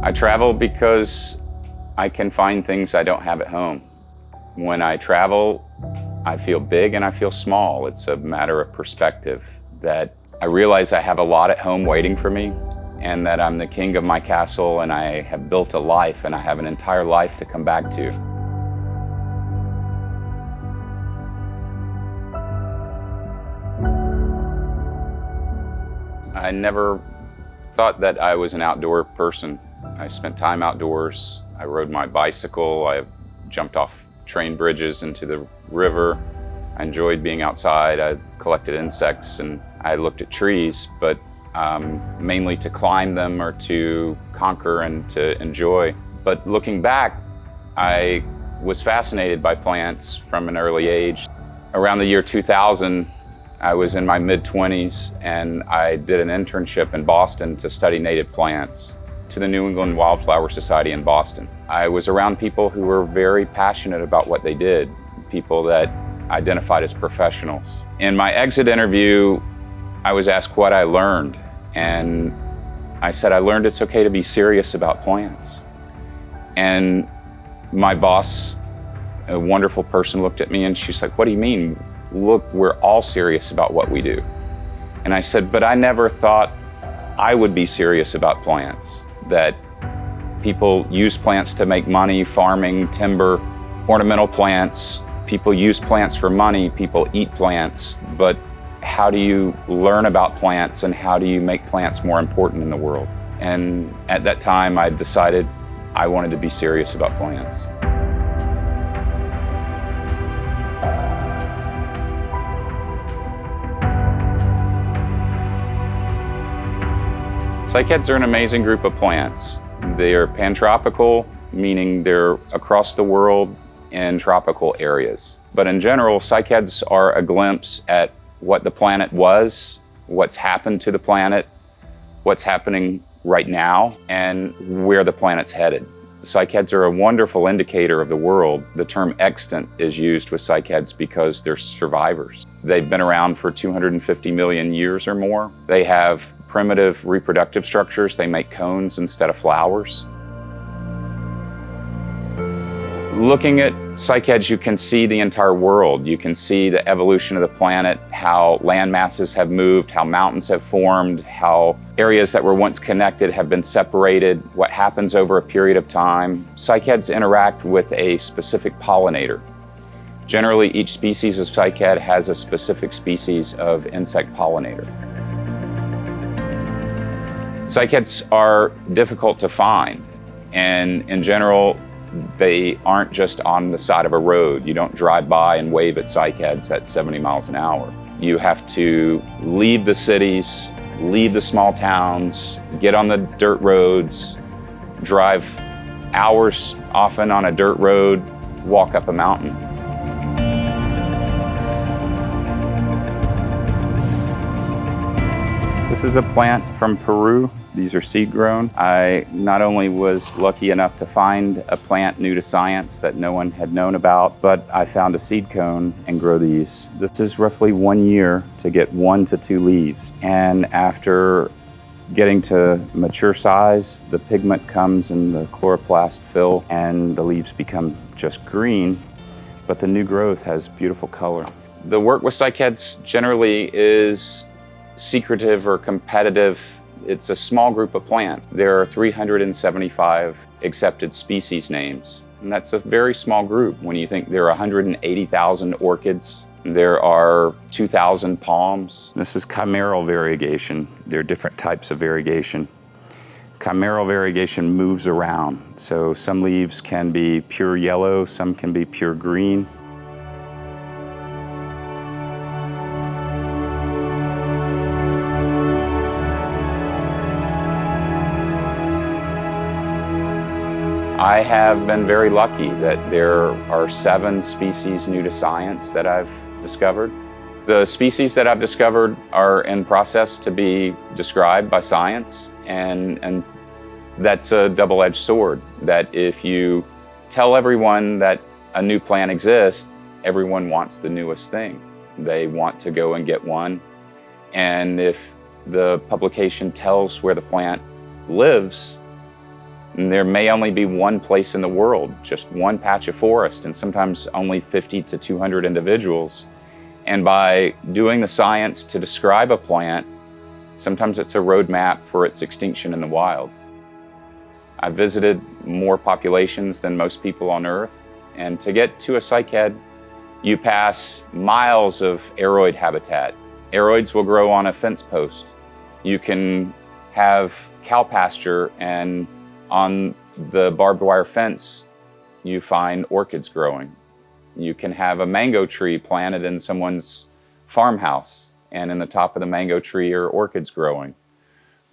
I travel because I can find things I don't have at home. When I travel, I feel big and I feel small. It's a matter of perspective, that I realize I have a lot at home waiting for me, and that I'm the king of my castle, and I have built a life, and I have an entire life to come back to. I never thought that I was an outdoor person. I spent time outdoors. I rode my bicycle. I jumped off train bridges into the river. I enjoyed being outside. I collected insects and I looked at trees, but mainly to climb them or to conquer and to enjoy. But looking back, I was fascinated by plants from an early age. Around the year 2000, I was in my mid-20s and I did an internship in Boston to study native plants to the New England Wildflower Society in Boston. I was around people who were very passionate about what they did, people that identified as professionals. In my exit interview, I was asked what I learned, and I said I learned it's okay to be serious about plants. And my boss, a wonderful person, looked at me and she's like, "What do you mean? Look, we're all serious about what we do." And I said, "But I never thought I would be serious about plants, that people use plants to make money, farming, timber, ornamental plants. People use plants for money, people eat plants, but how do you learn about plants and how do you make plants more important in the world?" And at that time, I decided I wanted to be serious about plants. Cycads are an amazing group of plants. They are pantropical, meaning they're across the world in tropical areas. But in general, cycads are a glimpse at what the planet was, what's happened to the planet, what's happening right now, and where the planet's headed. Cycads are a wonderful indicator of the world. The term extant is used with cycads because they're survivors. They've been around for 250 million years or more. They have primitive reproductive structures. They make cones instead of flowers. Looking at cycads, you can see the entire world. You can see the evolution of the planet, how land masses have moved, how mountains have formed, how areas that were once connected have been separated, what happens over a period of time. Cycads interact with a specific pollinator. Generally, each species of cycad has a specific species of insect pollinator. Cycads are difficult to find, and in general, they aren't just on the side of a road. You don't drive by and wave at cycads at 70 miles an hour. You have to leave the cities, leave the small towns, get on the dirt roads, drive hours often on a dirt road, walk up a mountain. This is a plant from Peru. These are seed grown. I not only was lucky enough to find a plant new to science that no one had known about, but I found a seed cone and grow these. This is roughly 1 year to get 1 to 2 leaves. And after getting to mature size, the pigment comes and the chloroplast fill and the leaves become just green, but the new growth has beautiful color. The work with cycads generally is secretive or competitive. It's a small group of plants. There are 375 accepted species names, and that's a very small group when you think there are 180,000 orchids. There are 2,000 palms. This is chimeral variegation. There are different types of variegation. Chimeral variegation moves around, so some leaves can be pure yellow, some can be pure green. I have been very lucky that there are 7 species new to science that I've discovered. The species that I've discovered are in process to be described by science, and that's a double-edged sword, that if you tell everyone that a new plant exists, everyone wants the newest thing. They want to go and get one, and if the publication tells where the plant lives, And there may only be one place in the world, just one patch of forest, and sometimes only 50 to 200 individuals. And by doing the science to describe a plant, sometimes it's a roadmap for its extinction in the wild. I've visited more populations than most people on Earth, and to get to a cycad, you pass miles of aroid habitat. Aroids will grow on a fence post. You can have cow pasture, and on the barbed wire fence, you find orchids growing. You can have a mango tree planted in someone's farmhouse, and in the top of the mango tree are orchids growing.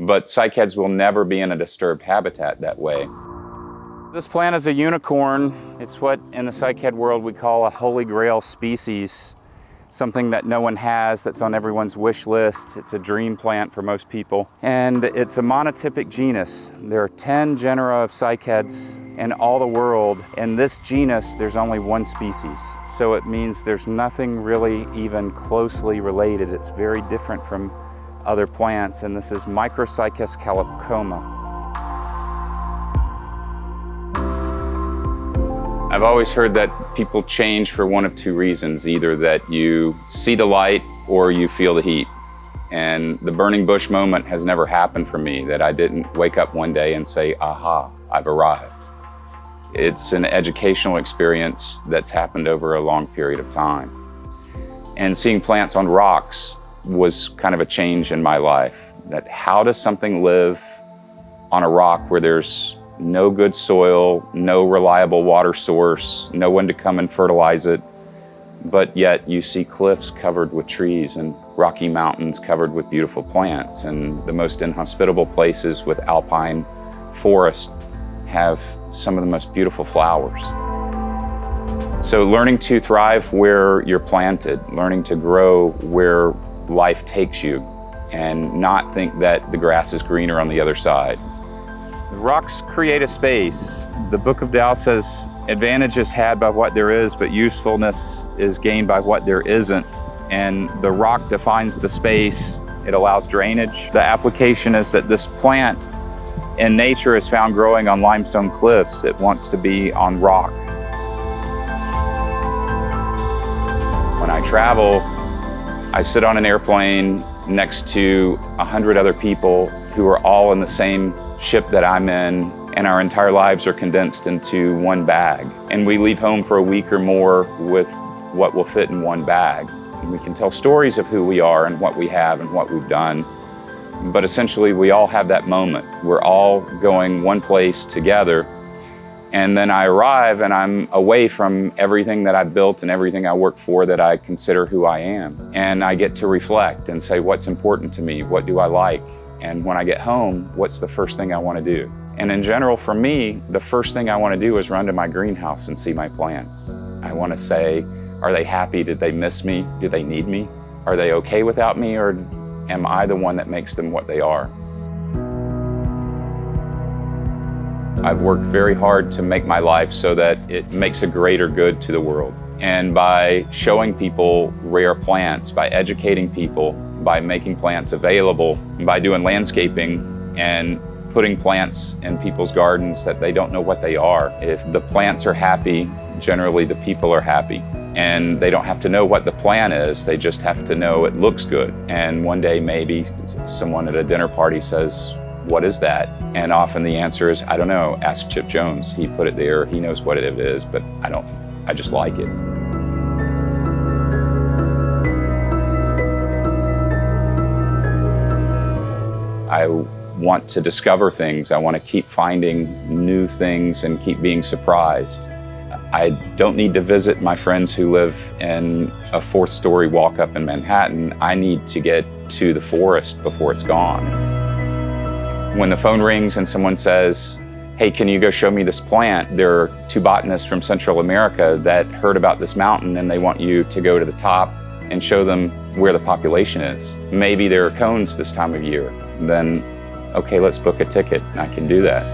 But cycads will never be in a disturbed habitat that way. This plant is a unicorn. It's what in the cycad world we call a holy grail species, something that no one has, that's on everyone's wish list. It's a dream plant for most people. And it's a monotypic genus. There are 10 genera of cycads in all the world. In this genus, there's only one species. So it means there's nothing really even closely related. It's very different from other plants, and this is Microcycas calypoma. I've always heard that people change for one of two reasons, either that you see the light or you feel the heat. And the burning bush moment has never happened for me, that I didn't wake up one day and say, aha, I've arrived. It's an educational experience that's happened over a long period of time. And seeing plants on rocks was kind of a change in my life. That how does something live on a rock where there's no good soil, no reliable water source, no one to come and fertilize it, but yet you see cliffs covered with trees and rocky mountains covered with beautiful plants, and the most inhospitable places with alpine forest have some of the most beautiful flowers. So learning to thrive where you're planted, learning to grow where life takes you, and not think that the grass is greener on the other side. The rocks create a space. The Book of Tao says, advantage is had by what there is, but usefulness is gained by what there isn't. And the rock defines the space. It allows drainage. The application is that this plant in nature is found growing on limestone cliffs. It wants to be on rock. When I travel, I sit on an airplane next to 100 other people who are all in the same ship that I'm in, and our entire lives are condensed into one bag. And we leave home for a week or more with what will fit in one bag. And we can tell stories of who we are and what we have and what we've done. But essentially, we all have that moment. We're all going one place together. And then I arrive and I'm away from everything that I've built and everything I work for that I consider who I am. And I get to reflect and say, what's important to me? What do I like? And when I get home, what's the first thing I want to do? And in general, for me, the first thing I want to do is run to my greenhouse and see my plants. I want to say, are they happy? Did they miss me? Do they need me? Are they okay without me? Or am I the one that makes them what they are? I've worked very hard to make my life so that it makes a greater good to the world. And by showing people rare plants, by educating people, by making plants available, by doing landscaping and putting plants in people's gardens that they don't know what they are. If the plants are happy, generally the people are happy. And they don't have to know what the plant is, they just have to know it looks good. And one day maybe someone at a dinner party says, what is that? And often the answer is, I don't know, ask Chip Jones. He put it there, he knows what it is, but I just like it. I want to discover things. I want to keep finding new things and keep being surprised. I don't need to visit my friends who live in a 4th-story walk-up in Manhattan. I need to get to the forest before it's gone. When the phone rings and someone says, hey, can you go show me this plant? There are 2 botanists from Central America that heard about this mountain and they want you to go to the top and show them where the population is. Maybe there are cones this time of year. Then, okay, let's book a ticket. I can do that.